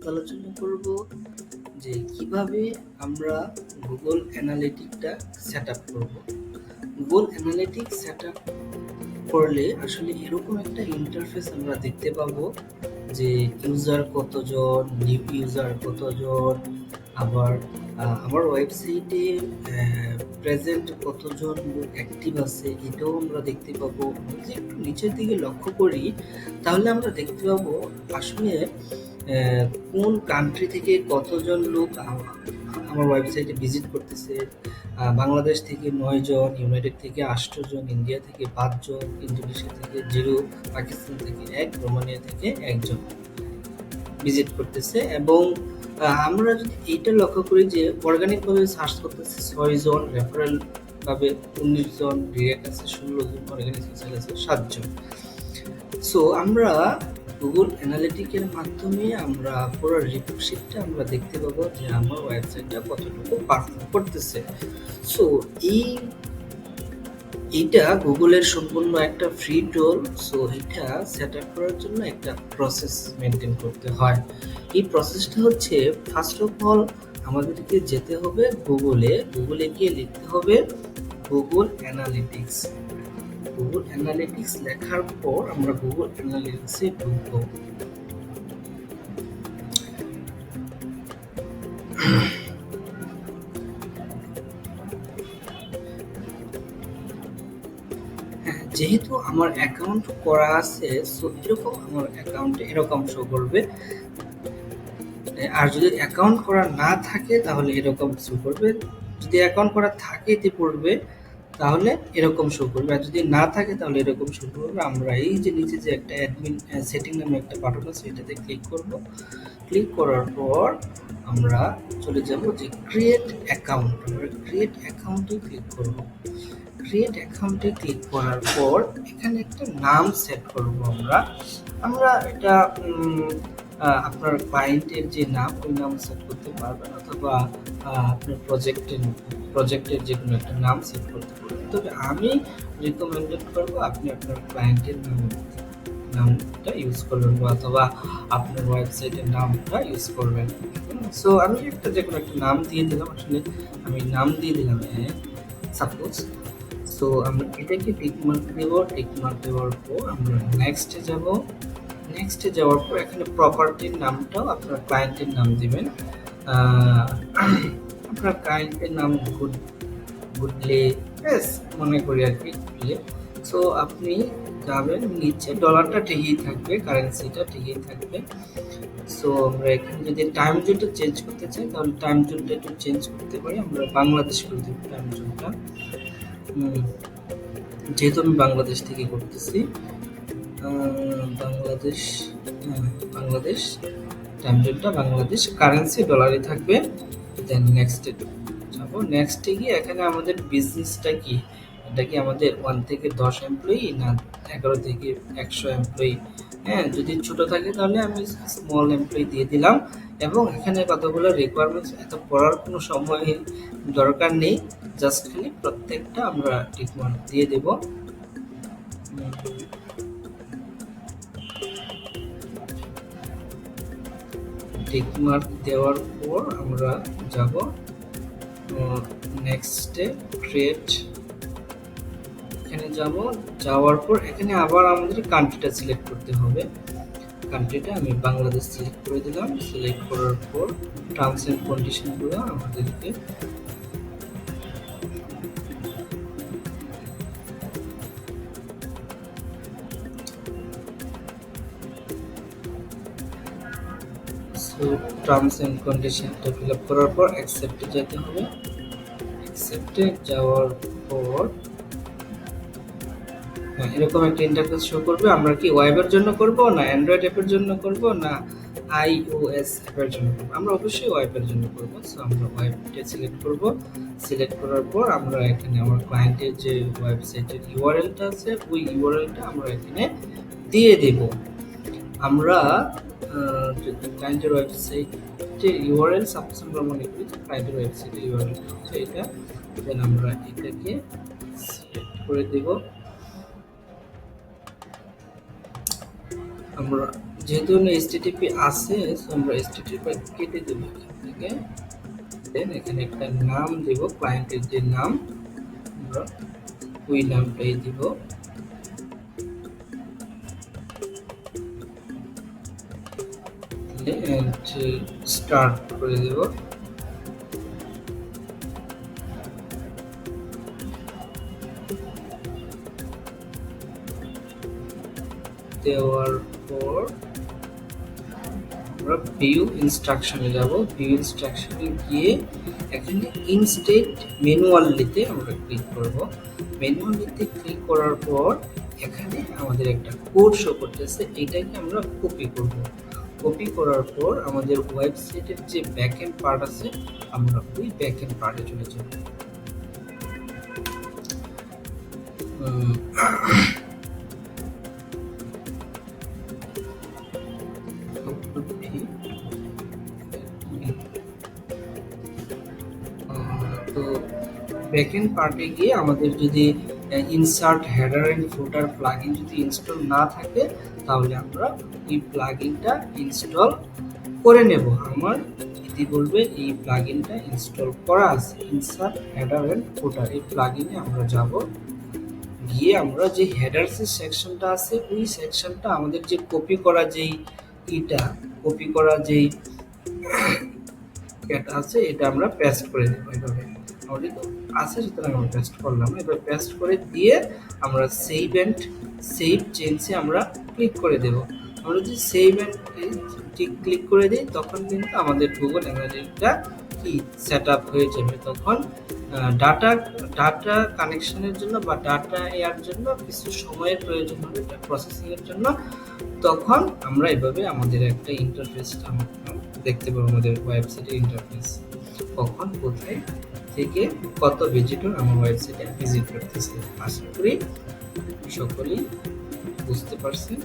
আলোচনা করব যে কিভাবে আমরা গুগল অ্যানালিটিকটা সেট আপ করবো। গুগল অ্যানালিটিক সেট আপ করলে আসলে এরকম একটা ইন্টারফেস আমরা দেখতে পাবো যে ইউজার কতজন, নিউ ইউজার কতজন, আবার আমার ওয়েবসাইটে প্রেজেন্ট কতজন লোক অ্যাক্টিভ আছে এটাও আমরা দেখতে পাবো। যদি একটু নিচের দিকে লক্ষ্য করি তাহলে আমরা দেখতে পাবো আসলে কোন কান্ট্রি থেকে কতজন লোক আমার ওয়েবসাইটে ভিজিট করতেছে। বাংলাদেশ থেকে 9 জন, ইউনাইটেড থেকে 8 জন, ইন্ডিয়া থেকে 5 জন, ইন্দোনেশিয়া থেকে 0, পাকিস্তান থেকে 1, রোমানিয়া থেকে 1 জন ভিজিট করতেছে। এবং আমরা যদি এইটা লক্ষ্য করি যে অর্গানিকভাবে সার্চ করতেছে 6 জন, রেফারেল ভাবে 19 জন, ডিরেক্ট আছে 16 জন, অর্গানিক সোশ্যাল আছে 7 জন। সো আমরা গুগল অ্যানালিটিকের মাধ্যমে আমরা পুরো রিপোর্ট শিটটা আমরা দেখতে পাবো যে আমার ওয়েবসাইটটা কতটুকু পারফর্ম করতেছে। সো এইটা গুগলের সম্পূর্ণ একটা ফ্রি টুল। সো এটা সেট আপ করার জন্য একটা প্রসেস মেনটেন করতে হয়। এই প্রসেসটা হচ্ছে ফার্স্ট অফ অল আমাদেরকে যেতে হবে গুগলে গিয়ে লিখতে হবে গুগল অ্যানালিটিক্স। গুগল অ্যানালিটিক্স লেখার পর আমরা গুগল অ্যানালিটিক্সে ঢুকবো। যেহেতু আমার অ্যাকাউন্ট করা আছে, সো এরকম আমার অ্যাকাউন্টে এরকম শো করবে। আর যদি অ্যাকাউন্ট করা না থাকে তাহলে এরকম শো করবে। যদি অ্যাকাউন্ট করা থাকে পড়বে তাহলে এরকম শো করবে, আর যদি না থাকে তাহলে এরকম শো করবে। আমরা এই যে নিচে যে একটা অ্যাডমিন সেটিং নামে একটা বাটন আছে এটাতে ক্লিক করব। ক্লিক করার পর আমরা চলে যাব যে ক্রিয়েট অ্যাকাউন্ট। আমরা ক্রিয়েট অ্যাকাউন্টে ক্লিক করব। ক্রিয়েট অ্যাকাউন্টে ক্লিক করার পর এখানে একটা নাম সেট করব। আমরা এটা আপনার ক্লায়েন্টের যে নাম ওই নাম সেট করতে পারবেন, অথবা আপনার প্রজেক্টের যে কোনো একটা নাম সেট করতে পারবেন। তবে আমি রিকমেন্ডেড করব আপনি আপনার ক্লায়েন্টের নামটা ইউজ করবেন, অথবা আপনার ওয়েবসাইটের নামটা ইউজ করবেন। সো আমি একটা যে কোনো একটা নাম দিয়ে দিলাম। আসলে আমি নাম দিয়ে দিলাম সাপোজ। সো আমরা এটাকে টিকমার্ক দেব। টিকমার্ক দেওয়ার পর আমরা নেক্সটে যাব। নেক্সটে যাওয়ার পর এখানে প্রপার্টির নামটাও আপনার ক্লায়েন্টের নাম দিবেন। আপনার ক্লায়েন্টের নাম গুডলে মনে করি আর কি, গুডলে। সো আপনি যাবেন নিচে, ডলারটা ঠিকই থাকবে, কারেন্সিটা ঠিকই থাকবে। সো আমরা এখানে যদি টাইম জোনটা চেঞ্জ করতে চাই তাহলে টাইম জোনটা একটু চেঞ্জ করতে পারি। আমরা বাংলাদেশ করে দেব টাইম জোনটা, যেহেতু আমি বাংলাদেশ থেকে করতেছি। বাংলাদেশ টাইম জোনটা বাংলাদেশ, কারেন্সি ডলারই থাকবে। দেন নেক্সটে যাব। নেক্সটে গিয়ে এখানে আমাদের বিজনেসটা কি, এটা কি আমাদের 1 থেকে 10 এমপ্লয়ি না 11 থেকে 100 এমপ্লয়ি। যদি ছোট থাকে তাহলে আমি স্মল এমপ্লয়ি দিয়ে দিলাম। এবং এখানে কতগুলো রিকোয়ারমেন্টস এত পড়ার কোনো সময় দরকার নেই, জাস্ট খালি প্রত্যেকটা আমরা টিকমার্ক দিয়ে দেব। টিকমার্ক দেওয়ার পর আমরা যাব নেক্সটে ক্রিয়েট। এখানে যাওয়ার পর এখানে আবার আমাদের কান্ট্রিটা সিলেক্ট করতে হবে। কান্ট্রিটা আমি বাংলাদেশ সিলেক্ট করে দিলাম। সিলেক্ট করার পর টার্মস এন্ড কন্ডিশনগুলো আমাদেরকে টার্মস এন্ড কন্ডিশনটা ফিল আপ করার পর অ্যাকসেপ্টে যেতে হবে। অ্যাকসেপ্টে যাওয়ার পর এরকম একটা ইন্টারফেস শো করবে। আমরা কি ওয়েবের জন্য করব, না অ্যান্ড্রয়েড অ্যাপের জন্য করব, না iOS অ্যাপের জন্য করব? আমরা অবশ্যই ওয়েবের জন্য করব। সো আমরা ওয়েবটা সিলেক্ট করব। সিলেক্ট করার পর আমরা এখানে আমার ক্লায়েন্টের যে ওয়েবসাইটের ইউআরএলটা আছে ওই ইউআরএলটা আমরা এখানে দিয়ে দেব। আমরা ক্লায়েন্টের ওয়েবসাইটের ইউআরএল সাপোজ আমরা মনে করি যে ক্লায়েন্টের ওয়েবসাইটের ইউআরএল হচ্ছে এটা। দেন আমরা এটাকে সিলেক্ট করে দেব। আমরা যেহেতু এইচটিটিপি আছে, so আমরা এইচটিটিপি কেটে দেবো এখান থেকে। দেন এখানে একটা নাম দেব, ক্লায়েন্টের যে নাম আমরা ওই নামটাই দিব। স্টার্ট করে দেব। দেওয়ার পর আমরা ভিউ ইনস্ট্রাকশনে যাব। ভিউ ইনস্ট্রাকশনে গিয়ে এখানে ইনস্টেট ম্যানুয়ালিতে আমরা ক্লিক করব। ম্যানুয়ালিতে ক্লিক করার পর এখানে আমাদের একটা কোড শো করতেছে, এটাকে আমরা কপি করব। কপি করার পর আমাদের ওয়েবসাইটের যে ব্যাকএন্ড পার্ট আছে, আমরা ওই ব্যাকএন্ড পার্টে চলে যাব। তো ব্যাকএন্ড পার্টে গিয়ে আমাদের যদি insert header and footer plugin যদি ইনস্টল না থাকে, তাহলে আমরা এই প্লাগইনটা ইনস্টল করে নেব। আমার দিদি বলবে এই প্লাগইনটা ইনস্টল করা আছে। ইনসার্ট হেডার এন্ড ফুটার এই প্লাগইনে আমরা যাব। গিয়ে আমরা যে হেডারসের সেকশনটা আছে, ওই সেকশনটা আমাদের যে কপি করা যেই কপি করা যেই এটা আছে, এটা আমরা পেস্ট করে দেব। এইভাবে আমাদের আছে, সুতরাং আমরা পেস্ট করলাম। এবার পেস্ট করে দিয়ে আমরা সেভ এন্ড সেভ চেঞ্জে আমরা ক্লিক করে দেব। আমরা যদি সেভ এন্ড ক্লিক করে দিই, তখন কিন্তু আমাদের গুগল অ্যানালিটিক্সটা কি সেট আপ হয়ে যাবে। তখন ডাটা ডাটা কানেকশনের জন্য বা ডাটা নেওয়ার জন্য কিছু সময়ের প্রয়োজন হবে, প্রসেসিংয়ের জন্য। তখন আমরা এভাবে আমাদের একটা ইন্টারফেস দেখতে পাবো, আমাদের ওয়েবসাইটের ইন্টারফেস কখন কোথায় থেকে কত ভিজিটর আমার ওয়েবসাইটে ভিজিট করতেছে। আশা করি সকলেই বুঝতে পারছেন।